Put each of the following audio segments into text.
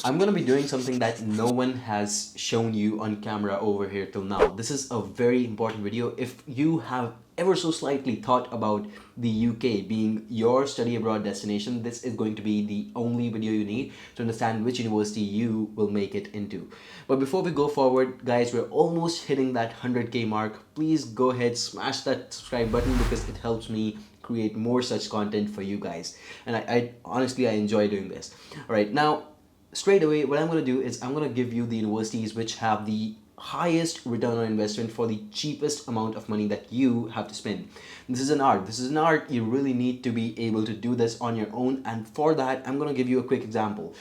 I'm gonna be doing something that no one has shown you on camera over here till now. This is a very important video. If you have ever so slightly thought about the UK being your study abroad destination, this is going to be the only video you need to understand which university you will make it into. But before we go forward, guys, we're almost hitting that 100K mark. Please go ahead, smash that subscribe button because it helps me create more such content for you guys. And I honestly, I enjoy doing this. All right, now, straight away, what I'm going to do is I'm going to give you the universities which have the highest return on investment for the cheapest amount of money that you have to spend. This is an art. This is an art. You really need to be able to do this on your own. And for that, I'm going to give you a quick example.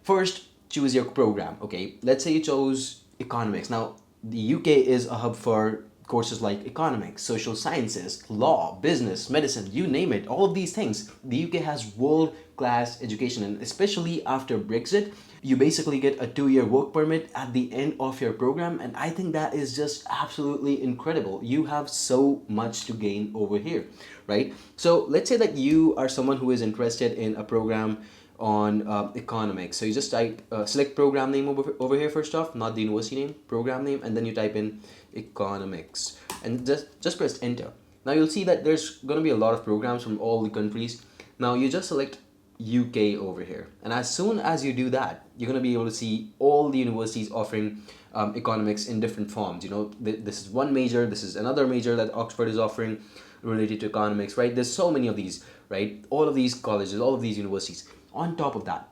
First, choose your program. Okay, let's say you chose economics. Now, the UK is a hub for courses like economics, social sciences, law, business, medicine, you name it, all of these things. The UK has world-class education, and especially after Brexit, you basically get a 2-year work permit at the end of your program, and I think that is just absolutely incredible. You have so much to gain over here, right? So let's say that you are someone who is interested in a program on economics. So you just type select program name over here first off, not the university name, program name, and then you type in economics and just press enter. Now you'll see that there's going to be a lot of programs from all the countries. Now you just select UK over here, and as soon as you do that, you're going to be able to see all the universities offering economics in different forms. You know, this is one major, this is another major that Oxford is offering related to economics, right? There's so many of these, right? All of these colleges, all of these universities. On top of that,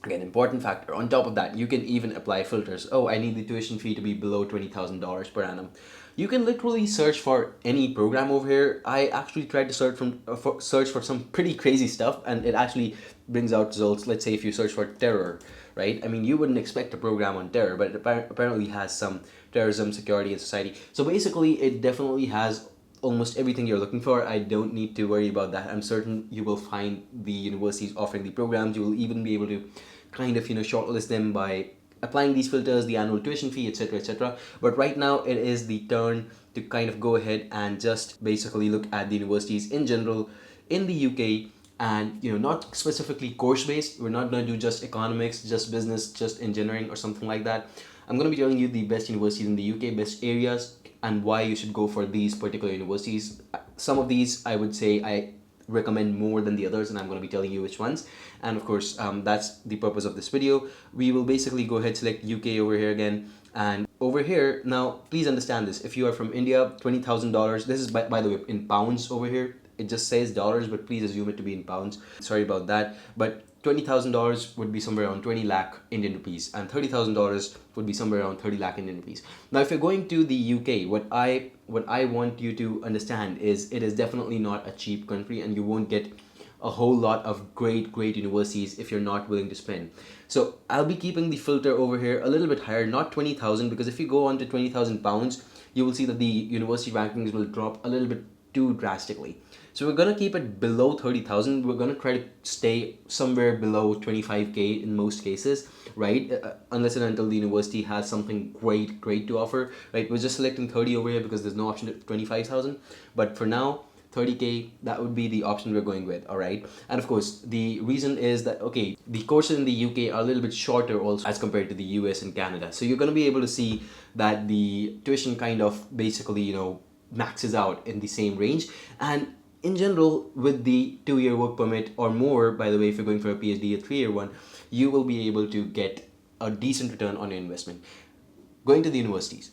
again, important factor, on top of that, you can even apply filters. Oh, I need the tuition fee to be below $20,000 per annum. You can literally search for any program over here. I actually tried to search for some pretty crazy stuff, and it actually brings out results. Let's say if you search for terror, right? I mean, you wouldn't expect a program on terror, but it apparently has some terrorism, security, and society. So basically, it definitely has almost everything you're looking for. I don't need to worry about that. I'm certain you will find the universities offering the programs. You will even be able to kind of, shortlist them by applying these filters, the annual tuition fee, etc., etc. But right now, it is the turn to kind of go ahead and just basically look at the universities in general in the UK, and not specifically course based. We're not going to do just economics, just business, just engineering, or something like that. I'm going to be telling you the best universities in the UK, best areas, and why you should go for these particular universities. Some of these I would say I recommend more than the others, and I'm going to be telling you which ones. And of course, that's the purpose of this video. We will basically go ahead, select UK over here again, and over here, now please understand this. If you are from India, $20,000, this is by the way in pounds over here. It just says dollars, but please assume it to be in pounds. Sorry about that. But $20,000 would be somewhere around 20 lakh Indian rupees, and $30,000 would be somewhere around 30 lakh Indian rupees. Now, if you're going to the UK, what I want you to understand is it is definitely not a cheap country, and you won't get a whole lot of great universities if you're not willing to spend. So I'll be keeping the filter over here a little bit higher, not 20,000, because if you go on to 20,000 pounds, you will see that the university rankings will drop a little bit too drastically. So we're gonna keep it below 30,000. We're gonna try to stay somewhere below 25K in most cases, right? Unless and until the university has something great to offer, right? We're just selecting 30 over here because there's no option to 25,000. But for now, 30K, that would be the option we're going with, all right? And of course, the reason is that, okay, the courses in the UK are a little bit shorter also as compared to the US and Canada. So you're gonna be able to see that the tuition kind of basically, maxes out in the same range. And in general, with the 2-year work permit or more, by the way, if you're going for a PhD, a 3-year one, you will be able to get a decent return on your investment. Going to the universities.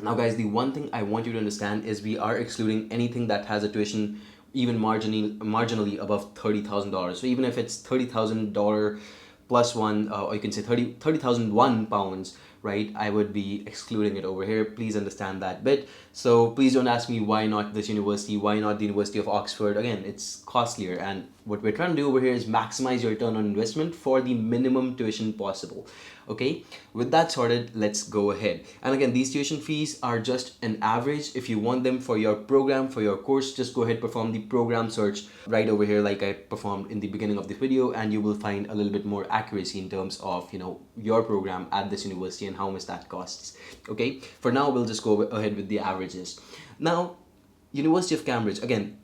Now, guys, the one thing I want you to understand is we are excluding anything that has a tuition even marginally above $30,000. So even if it's $30,000 plus one, or you can say 30,001 pounds, right? I would be excluding it over here. Please understand that bit. So please don't ask me why not this university, why not the University of Oxford. Again, it's costlier, and what we're trying to do over here is maximize your return on investment for the minimum tuition possible. Okay, with that sorted, let's go ahead. And again, these tuition fees are just an average. If you want them for your program, for your course, just go ahead, perform the program search right over here like I performed in the beginning of the video, and you will find a little bit more accuracy in terms of your program at this university and how much that costs. Okay, for now we'll just go ahead with the averages. Now, University of Cambridge, again,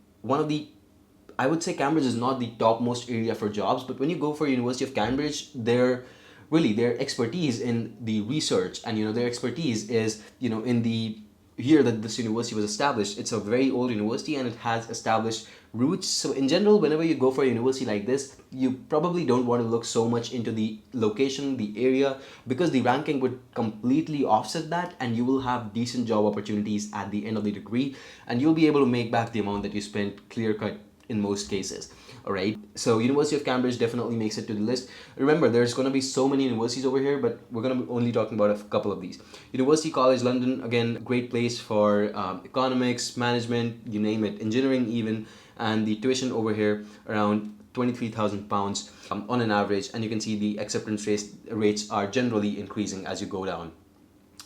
I would say Cambridge is not the topmost area for jobs, but when you go for University of Cambridge, their really their expertise in the research, and their expertise is in the year that this university was established. It's a very old university and it has established roots. So in general, whenever you go for a university like this, you probably don't want to look so much into the location, the area, because the ranking would completely offset that, and you will have decent job opportunities at the end of the degree, and you'll be able to make back the amount that you spent clear cut in most cases. All right, so University of Cambridge definitely makes it to the list. Remember, there's going to be so many universities over here, but we're going to be only talking about a couple of these. University College London, again, great place for economics, management, you name it, engineering even, and the tuition over here around £23,000 on an average, and you can see the acceptance rates are generally increasing as you go down.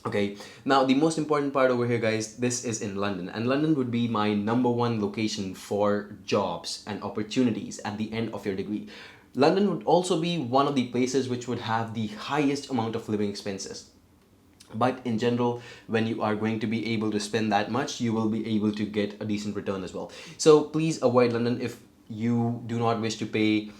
Okay, now the most important part over here, guys, this is in London, and London would be my number one location for jobs and opportunities at the end of your degree. London would also be one of the places which would have the highest amount of living expenses. But in general, when you are going to be able to spend that much, you will be able to get a decent return as well. So please avoid London if you do not wish to pay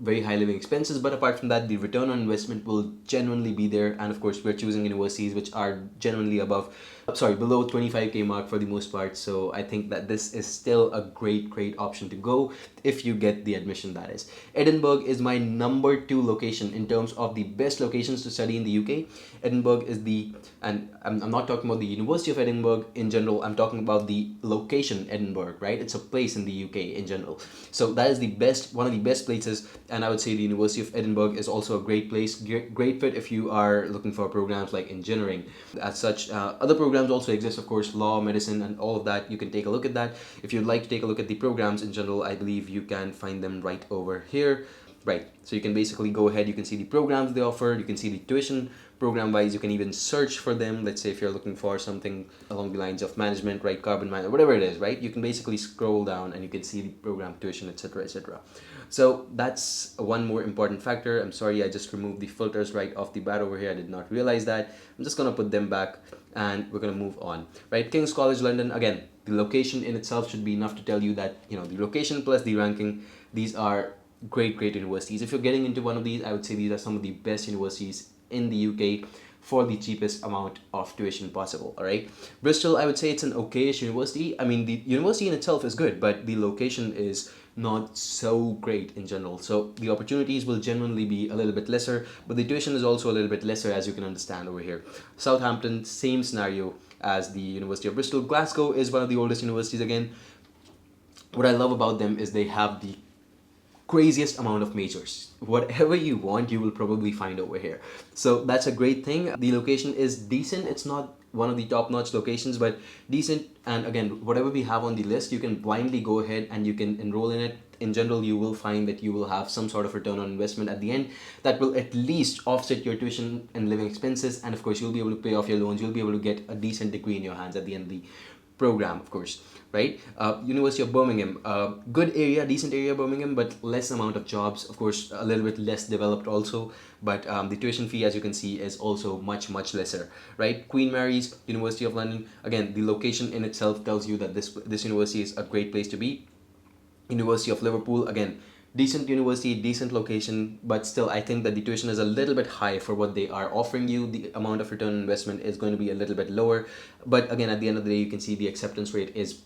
very high living expenses. But apart from that, the return on investment will genuinely be there, and of course we're choosing universities which are generally below 25k mark for the most part. So I think that this is still a great option to go if you get the admission, that is. Edinburgh is my number 2 location in terms of the best locations to study in the UK. Edinburgh is and I'm not talking about the University of Edinburgh in general, I'm talking about the location Edinburgh, right? It's a place in the UK in general. So that is one of the best places, and I would say the University of Edinburgh is also a great place, great fit if you are looking for programs like engineering. As such, other programs also exist, of course, law, medicine, and all of that. You can take a look at that. If you'd like to take a look at the programs in general, I believe you can find them right over here. Right, so you can basically go ahead, you can see the programs they offer, you can see the tuition program wise, you can even search for them. Let's say if you're looking for something along the lines of management, right, carbon management, whatever it is, right, you can basically scroll down and you can see the program tuition, etc, etc. So that's one more important factor. I'm sorry, I just removed the filters right off the bat over here. I did not realize that. I'm just gonna put them back and we're gonna move on. Right, King's College London, again, the location in itself should be enough to tell you that the location plus the ranking, these are great universities. If you're getting into one of these, I would say these are some of the best universities in the UK for the cheapest amount of tuition possible. All right, Bristol, I would say it's an okayish university. I mean, the university in itself is good, but the location is not so great in general. So the opportunities will genuinely be a little bit lesser, but the tuition is also a little bit lesser, as you can understand over here. Southampton, same scenario as the University of Bristol. Glasgow is one of the oldest universities again. What I love about them is they have the craziest amount of majors. Whatever you want, you will probably find over here. So that's a great thing. The location is decent. It's not one of the top-notch locations, but decent. And again, whatever we have on the list, you can blindly go ahead and you can enroll in it. In general, you will find that you will have some sort of return on investment at the end that will at least offset your tuition and living expenses, and of course you'll be able to pay off your loans. You'll be able to get a decent degree in your hands at the end of the program, of course, right? University of Birmingham, good area, decent area, Birmingham, but less amount of jobs, of course, a little bit less developed also, but the tuition fee, as you can see, is also much lesser, right? Queen Mary's, University of London, again, the location in itself tells you that this university is a great place to be. University of Liverpool, again, decent university, decent location, but still I think that the tuition is a little bit high for what they are offering you. The amount of return on investment is going to be a little bit lower, but again, at the end of the day, you can see the acceptance rate is,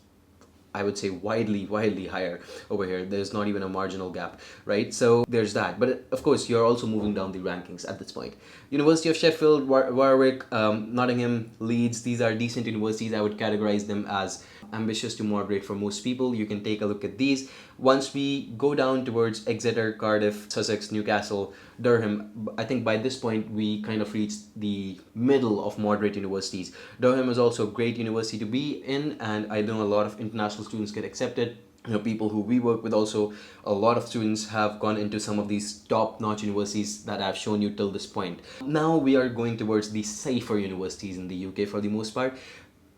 I would say, widely higher over here. There's not even a marginal gap, right? So there's that. But of course, you're also moving down the rankings at this point. University of Sheffield, Warwick, Nottingham, Leeds, these are decent universities. I would categorize them as ambitious to moderate for most people. You can take a look at these. Once we go down towards Exeter, Cardiff, Sussex, Newcastle, Durham, I think by this point we kind of reached the middle of moderate universities. Durham is also a great university to be in, and I know a lot of international students get accepted. People who we work with also, a lot of students have gone into some of these top-notch universities that I've shown you till this point. Now we are going towards the safer universities in the UK for the most part.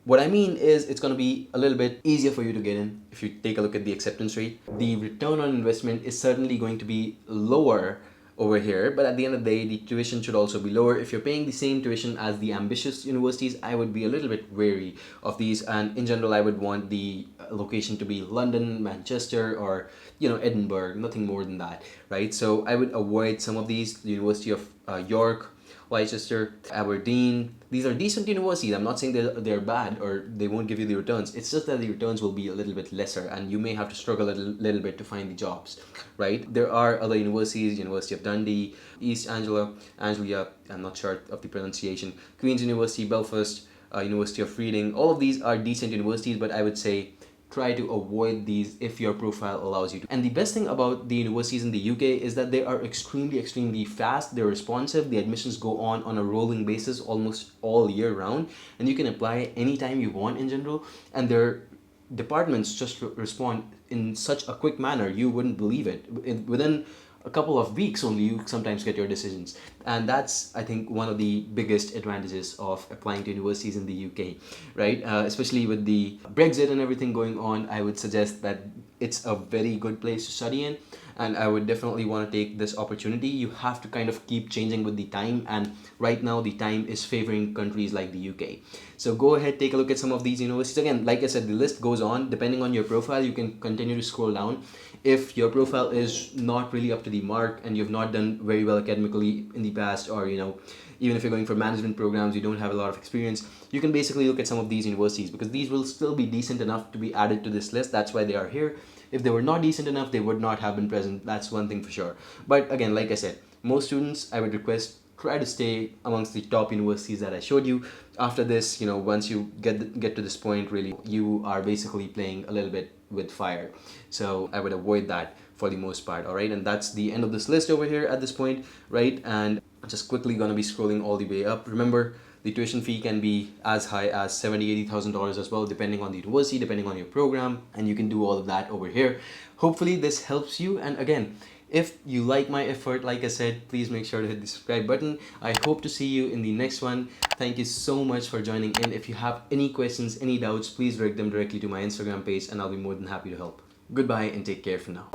What I mean is it's going to be a little bit easier for you to get in if you take a look at the acceptance rate. The return on investment is certainly going to be lower over here, but at the end of the day, the tuition should also be lower. If you're paying the same tuition as the ambitious universities, I would be a little bit wary of these, and in general I would want the location to be London, Manchester, or Edinburgh, nothing more than that, right? So I would avoid some of these. The University of York, Leicester, Aberdeen. These are decent universities. I'm not saying they're bad or they won't give you the returns. It's just that the returns will be a little bit lesser and you may have to struggle a little bit to find the jobs, right? There are other universities, University of Dundee, East Anglia, I'm not sure of the pronunciation, Queen's University, Belfast, University of Reading. All of these are decent universities, but I would say try to avoid these if your profile allows you to. And the best thing about the universities in the UK is that they are extremely fast, they're responsive, the admissions go on a rolling basis almost all year round, and you can apply anytime you want in general, and their departments just respond in such a quick manner, you wouldn't believe it. Within a couple of weeks only, you sometimes get your decisions, and that's, I think, one of the biggest advantages of applying to universities in the UK, right? Especially with the Brexit and everything going on, I would suggest that it's a very good place to study in, and I would definitely want to take this opportunity. You have to kind of keep changing with the time, and right now the time is favoring countries like the UK. So go ahead, take a look at some of these universities. Again, like I said, the list goes on. Depending on your profile, you can continue to scroll down. If your profile is not really up to the mark and you've not done very well academically in the past, or even if you're going for management programs, you don't have a lot of experience, you can basically look at some of these universities, because these will still be decent enough to be added to this list. That's why they are here. If they were not decent enough, they would not have been present. That's one thing for sure. But again, like I said, most students, I would request, try to stay amongst the top universities that I showed you. After this, once you get to this point, really, you are basically playing a little bit with fire. So I would avoid that for the most part, all right? And that's the end of this list over here at this point, right? And just quickly gonna be scrolling all the way up. Remember, the tuition fee can be as high as $70,000-$80,000 as well, depending on the university, depending on your program, and you can do all of that over here. Hopefully this helps you, and again, if you like my effort, like I said, please make sure to hit the subscribe button. I hope to see you in the next one. Thank you so much for joining in. If you have any questions, any doubts, please direct them directly to my Instagram page and I'll be more than happy to help. Goodbye and take care for now.